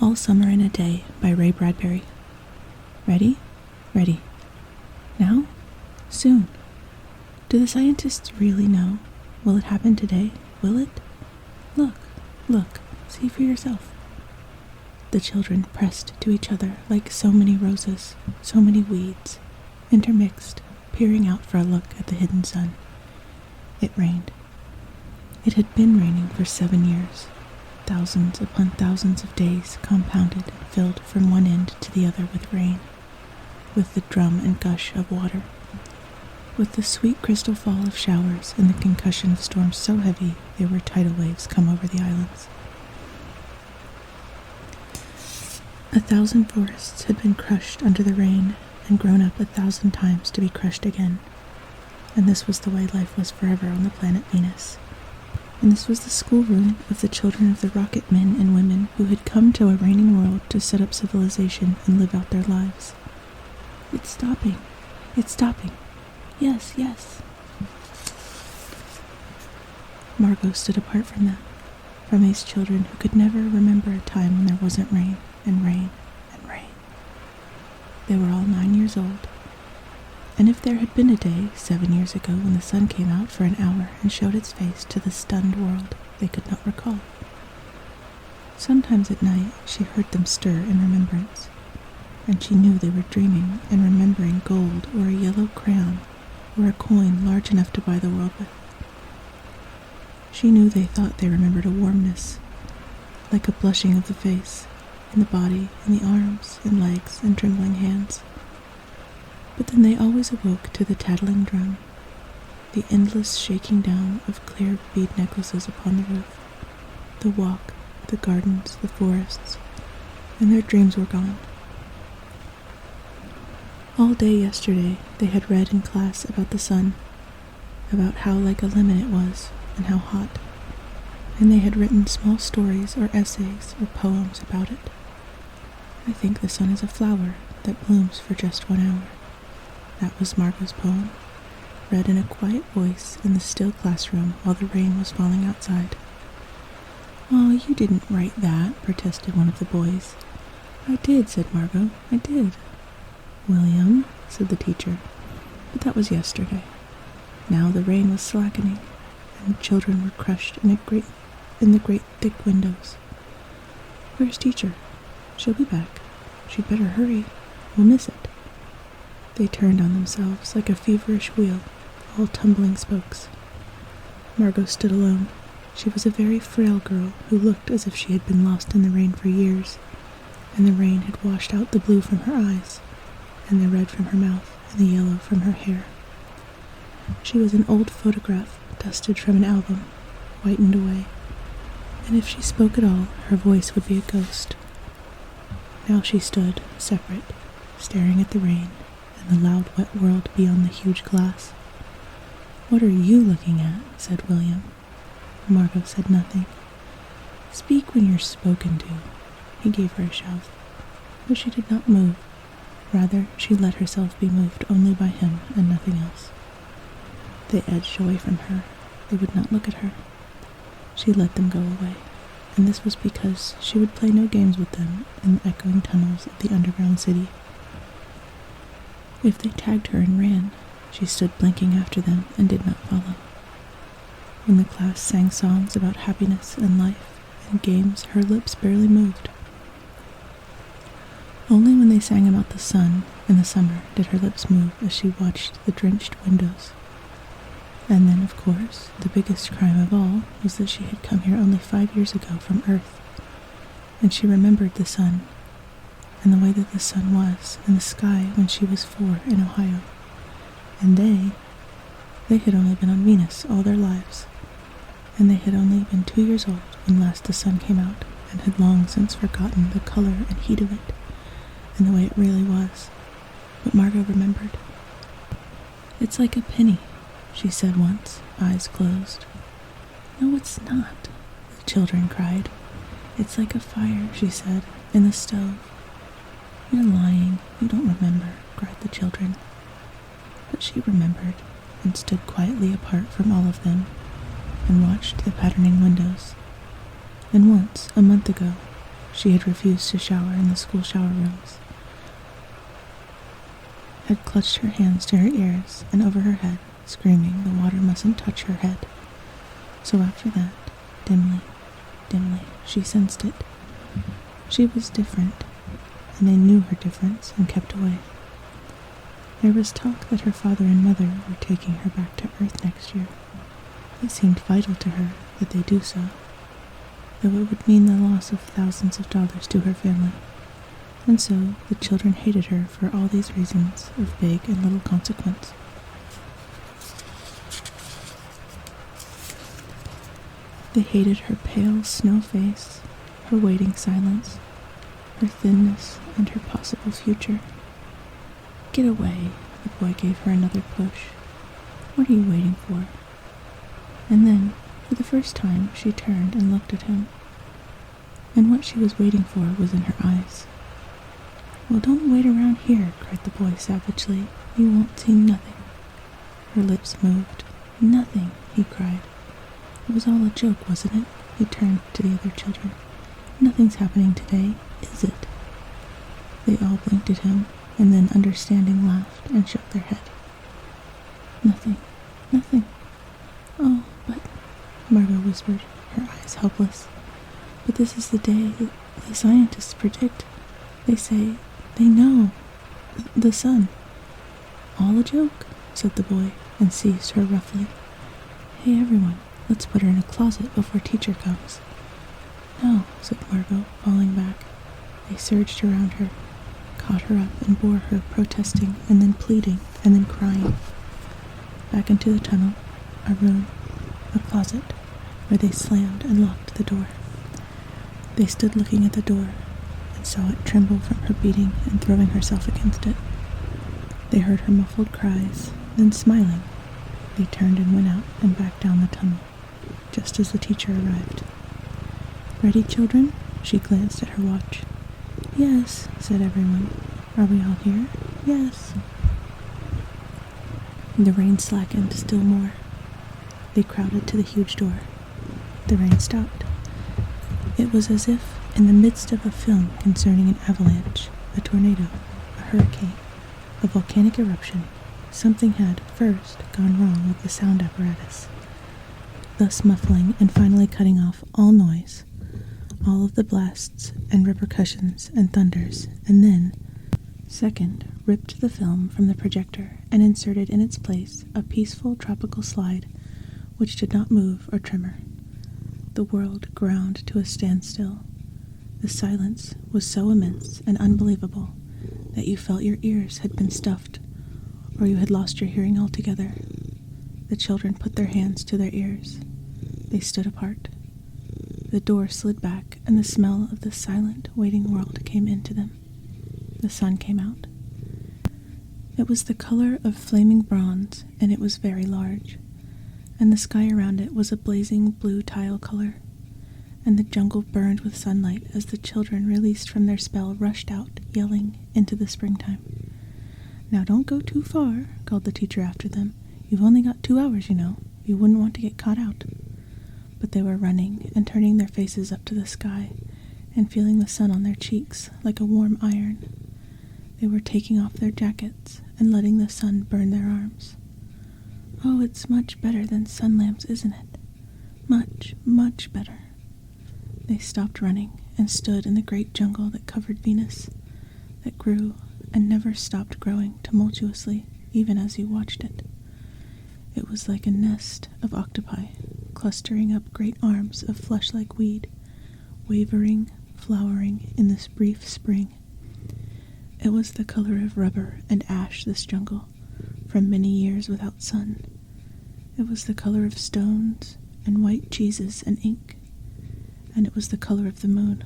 All Summer in a Day by Ray Bradbury. Ready? Ready. Now? Soon. Do the scientists really know? Will it happen today? Will it? Look, look, see for yourself. The children pressed to each other like so many roses, so many weeds, intermixed, peering out for a look at the hidden sun. It rained. It had been raining for 7 years. Thousands upon thousands of days compounded and filled from one end to the other with rain, with the drum and gush of water, with the sweet crystal fall of showers and the concussion of storms so heavy they were tidal waves come over the islands. 1,000 forests had been crushed under the rain and grown up 1,000 times to be crushed again, and this was the way life was forever on the planet Venus. And this was the schoolroom of the children of the rocket men and women who had come to a raining world to set up civilization and live out their lives. It's stopping. It's stopping. Yes, yes. Margot stood apart from them, from these children who could never remember a time when there wasn't rain and rain and rain. They were all 9 years old. And if there had been a day 7 years ago when the sun came out for an hour and showed its face to the stunned world, they could not recall. Sometimes at night she heard them stir in remembrance, and she knew they were dreaming and remembering gold or a yellow crayon or a coin large enough to buy the world with. She knew they thought they remembered a warmness, like a blushing of the face, in the body, in the arms and legs and trembling hands. But then they always awoke to the tattling drum, the endless shaking down of clear bead necklaces upon the roof, the walk, the gardens, the forests, and their dreams were gone. All day yesterday they had read in class about the sun, about how like a lemon it was, and how hot, and they had written small stories or essays or poems about it. I think the sun is a flower that blooms for just 1 hour. That was Margot's poem, read in a quiet voice in the still classroom while the rain was falling outside. "Oh, you didn't write that," protested one of the boys. "I did," said Margot. "I did." "William," said the teacher, "but that was yesterday." Now the rain was slackening, and the children were crushed in the great thick windows. "Where's teacher? She'll be back. She'd better hurry. We'll miss it." They turned on themselves like a feverish wheel, all tumbling spokes. Margot stood alone. She was a very frail girl who looked as if she had been lost in the rain for years, and the rain had washed out the blue from her eyes, and the red from her mouth, and the yellow from her hair. She was an old photograph dusted from an album, whitened away, and if she spoke at all, her voice would be a ghost. Now she stood, separate, staring at the rain and the loud wet world beyond the huge glass. "What are you looking at?" said William. Margot said nothing. "Speak when you're spoken to." He gave her a shove, but she did not move. Rather, she let herself be moved only by him and nothing else. They edged away from her. They would not look at her. She let them go away, and this was because she would play no games with them in the echoing tunnels of the underground city. If they tagged her and ran, she stood blinking after them and did not follow. When the class sang songs about happiness and life and games, her lips barely moved. Only when they sang about the sun and the summer did her lips move as she watched the drenched windows. And then, of course, the biggest crime of all was that she had come here only 5 years ago from Earth, and she remembered the sun, and the way that the sun was in the sky when she was 4 in Ohio. And they had only been on Venus all their lives, and they had only been 2 years old when last the sun came out, and had long since forgotten the color and heat of it, and the way it really was. But Margot remembered. "It's like a penny," she said once, eyes closed. "No, it's not," the children cried. "It's like a fire," she said, "in the stove." "You're lying. You don't remember," cried the children. But she remembered, and stood quietly apart from all of them, and watched the patterning windows. And once, a month ago, She had refused to shower in the school shower rooms, had clutched her hands to her ears and over her head, screaming the water mustn't touch her head. So after that, dimly, she sensed it. She was different, and they knew her difference and kept away. There was talk that her father and mother were taking her back to Earth next year. It seemed vital to her that they do so, though it would mean the loss of thousands of dollars to her family. And so the children hated her for all these reasons of big and little consequence. They hated her pale snow face, her waiting silence, her thinness, and her possible future. Get away, the boy gave her another push. What are you waiting for? And then, for the first time, she turned and looked at him. And what she was waiting for was in her eyes. Well, don't wait around here, cried the boy savagely. You won't see nothing. Her lips moved. Nothing, he cried. It was all a joke, wasn't it? He turned to the other children. Nothing's happening today, is it? They all blinked at him, and then, understanding, laughed and shook their head. Nothing. Oh, but, Margot whispered, her eyes helpless. But this is the day the scientists predict. They say they know. The sun. All a joke, said the boy, and seized her roughly. Hey, everyone, let's put her in a closet before teacher comes. No, said Margot, falling back. They surged around her, caught her up and bore her, protesting, and then pleading, and then crying. Back into the tunnel, a room, a closet, where they slammed and locked the door. They stood looking at the door, and saw it tremble from her beating and throwing herself against it. They heard her muffled cries, then smiling, they turned and went out and back down the tunnel, just as the teacher arrived. Ready, children? She glanced at her watch. Yes, said everyone. Are we all here? Yes. The rain slackened still more. They crowded to the huge door. The rain stopped. It was as if, in the midst of a film concerning an avalanche, a tornado, a hurricane, a volcanic eruption, something had first gone wrong with the sound apparatus, thus muffling and finally cutting off all noise, all of the blasts and repercussions and thunders, and then, second, ripped the film from the projector and inserted in its place a peaceful tropical slide which did not move or tremor. The world ground to a standstill. The silence was so immense and unbelievable that you felt your ears had been stuffed, or you had lost your hearing altogether. The children put their hands to their ears. They stood apart. The door slid back, and the smell of the silent, waiting world came into them. The sun came out. It was the color of flaming bronze, and it was very large, and the sky around it was a blazing blue tile color, and the jungle burned with sunlight as the children, released from their spell, rushed out, yelling, into the springtime. Now don't go too far, called the teacher after them. You've only got 2 hours, you know. You wouldn't want to get caught out. But they were running and turning their faces up to the sky and feeling the sun on their cheeks like a warm iron. They were taking off their jackets and letting the sun burn their arms. Oh, it's much better than sun lamps, isn't it? Much, much better. They stopped running and stood in the great jungle that covered Venus, that grew and never stopped growing tumultuously, even as you watched it. It was like a nest of octopi, clustering up great arms of flesh-like weed, wavering, flowering in this brief spring. It was the color of rubber and ash, this jungle, from many years without sun. It was the color of stones and white cheeses and ink, and it was the color of the moon.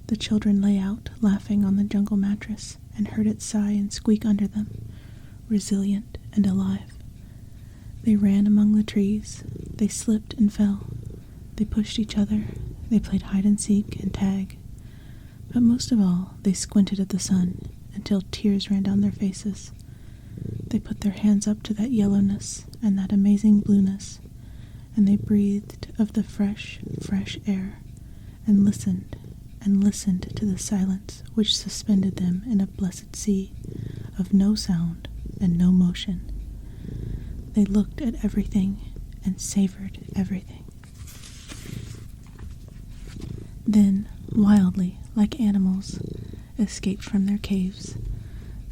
The children lay out, laughing on the jungle mattress, and heard it sigh and squeak under them, resilient and alive. They ran among the trees, they slipped and fell, they pushed each other, they played hide-and-seek and tag. But most of all, they squinted at the sun until tears ran down their faces. They put their hands up to that yellowness and that amazing blueness, and they breathed of the fresh, fresh air, and listened, and listened to the silence which suspended them in a blessed sea of no sound and no motion. They looked at everything and savored everything. Then, wildly, like animals, escaped from their caves,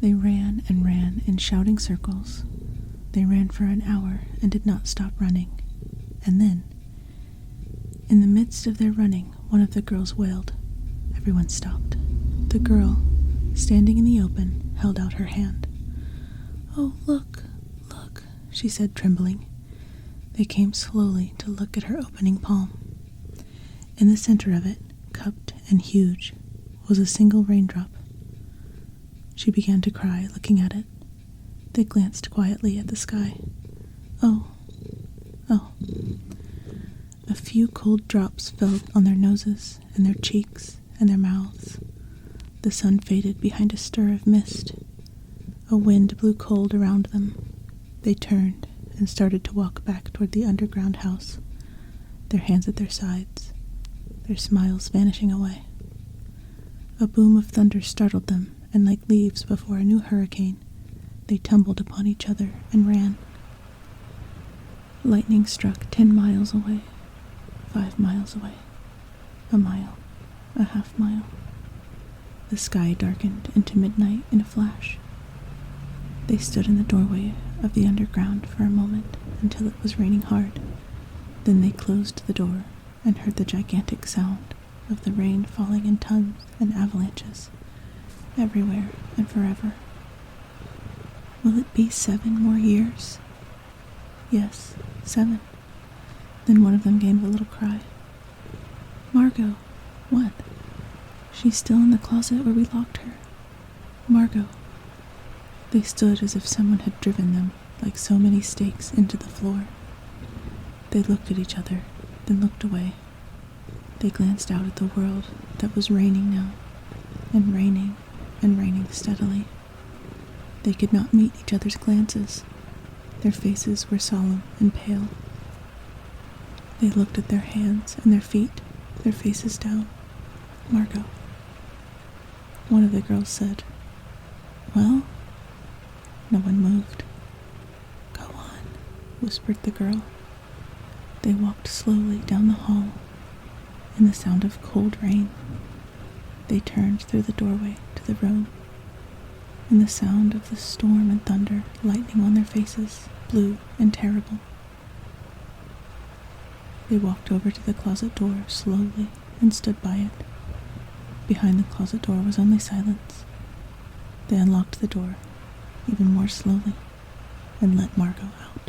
they ran and ran in shouting circles. They ran for an hour and did not stop running. And then, in the midst of their running, one of the girls wailed. Everyone stopped. The girl, standing in the open, held out her hand. "Oh, look, look," she said, trembling. They came slowly to look at her opening palm. In the center of it, cupped and huge, was a single raindrop. She began to cry, looking at it. They glanced quietly at the sky. Oh, oh. A few cold drops fell on their noses and their cheeks and their mouths. The sun faded behind a stir of mist. A wind blew cold around them. They turned and started to walk back toward the underground house, their hands at their sides, their smiles vanishing away. A boom of thunder startled them, and like leaves before a new hurricane, they tumbled upon each other and ran. Lightning struck 10 miles away, 5 miles away, a mile, a half mile. The sky darkened into midnight in a flash. They stood in the doorway of the underground for a moment until it was raining hard. Then they closed the door and heard the gigantic sound of the rain falling in tons and avalanches, everywhere and forever. Will it be 7 more years? Yes, 7. Then one of them gave a little cry. "Margot!" "What?" "She's still in the closet where we locked her." "Margot!" They stood as if someone had driven them, like so many stakes, into the floor. They looked at each other, then looked away. They glanced out at the world that was raining now, and raining steadily. They could not meet each other's glances. Their faces were solemn and pale. They looked at their hands and their feet, their faces down. "Margot." One of the girls said, "Well?" No one moved. "Go on," whispered the girl. They walked slowly down the hall, in the sound of cold rain. They turned through the doorway to the room, in the sound of the storm and thunder, lightning on their faces, blue and terrible. They walked over to the closet door slowly and stood by it. Behind the closet door was only silence. They unlocked the door, even more slowly, and let Margot out.